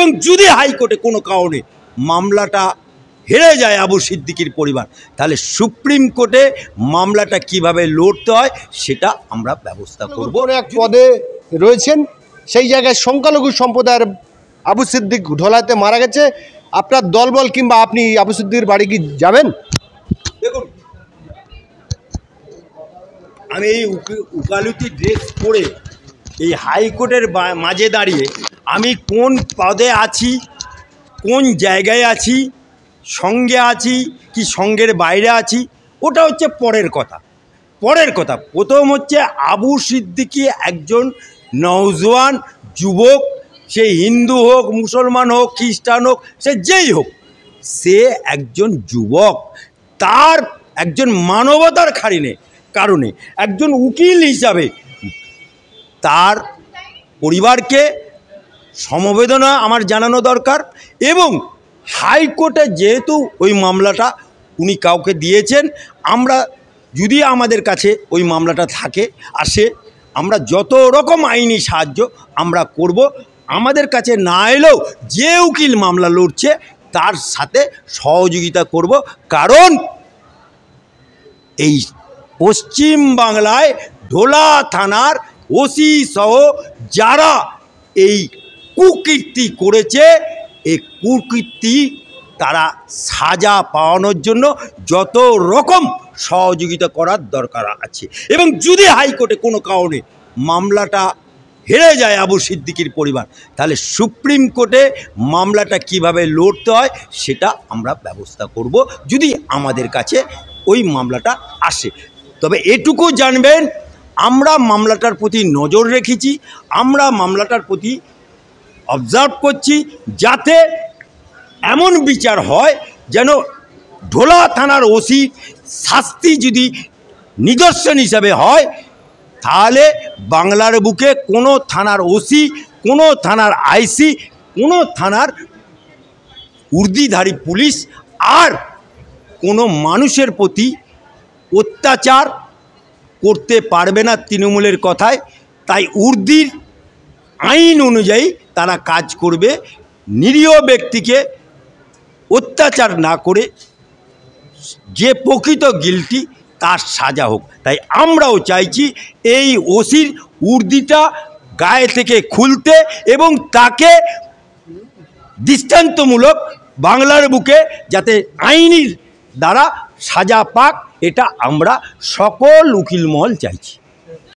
এবং যদি হাইকোর্টে কোনো কারণে মামলাটা হেরে যায় আবু সিদ্দিকীর পরিবার, তাহলে সুপ্রিম কোর্টে মামলাটা কিভাবে লড়তে হয় সেটা আমরা ব্যবস্থা করব। এক পদে রয়েছেন, সেই জায়গায় সংখ্যালঘু সম্প্রদায়ের আবু সিদ্দিক ঢোলাতে মারা গেছে। আপনার দলবল কিংবা আপনি আবু সিদ্দিকের বাড়ি কি যাবেন? দেখুন, আমি এই উকালতি ড্রেস পরে এই হাইকোর্টের মাঝে দাঁড়িয়ে আমি কোন পদে আছি, কোন জায়গায় আছি, সঙ্গে আছি কি সঙ্গের বাইরে আছি, ওটা হচ্ছে পরের কথা। প্রথম হচ্ছে আবু সিদ্দিকী একজন নওজোয়ান যুবক, সে হিন্দু হোক, মুসলমান হোক, খ্রিস্টান হোক, সে যেই হোক, সে একজন যুবক। তার একজন মানবতার কারণে একজন উকিল হিসাবে তার পরিবারকে সমবেদনা আমার জানানো দরকার। এবং হাইকোর্টে যেহেতু ওই মামলাটা উনি কাউকে দিয়েছেন, আমরা যদি আমাদের কাছে ওই মামলাটা আসে, আমরা যত রকম আইনি সাহায্য আমরা করব। আমাদের কাছে না এলেও যে উকিল মামলা লড়ছে তার সাথে সহযোগিতা করব। কারণ এই পশ্চিম বাংলায় ঢোলা থানার ওসি সহ যারা এই কুকীর্তি করেছে, এই কুকীর্তি তারা সাজা পাওয়ানোর জন্য যত রকম সহযোগিতা করার দরকার আছে। এবং যদি হাইকোর্টে কোনো কারণে মামলাটা হেরে যায় আবু সিদ্দিকীর পরিবার, তাহলে সুপ্রিম কোর্টে মামলাটা কিভাবে লড়তে হয় সেটা আমরা ব্যবস্থা করব যদি আমাদের কাছে ওই মামলাটা আসে। তবে এটুকু জানবেন, আমরা মামলাটার প্রতি নজর রেখেছি, আমরা মামলাটার প্রতি অবজার্ভ করছি, যাতে এমন বিচার হয় যেন ঢোলা থানার ওসি শাস্তি যদি নিদর্শন হিসাবে হয়, তাহলে বাংলার বুকে কোনো থানার ওসি, কোনো থানার আইসি, কোনো থানার উর্দিধারী পুলিশ আর কোনো মানুষের প্রতি অত্যাচার করতে পারবে না তৃণমূলের কথায়। তাই উর্দির আইন অনুযায়ী তারা কাজ করবে, নিরীহ ব্যক্তিকে অত্যাচার না করে যে প্রকৃত গিল্টি তার সাজা হোক। তাই আমরাও চাইছি এই ওসির উর্দিটা গায়ে থেকে খুলতে এবং তাকে দৃষ্টান্তমূলক বাংলার বুকে যাতে আইনের দ্বারা সাজা পাক, এটা আমরা সকল উকিল মহল চাইছি।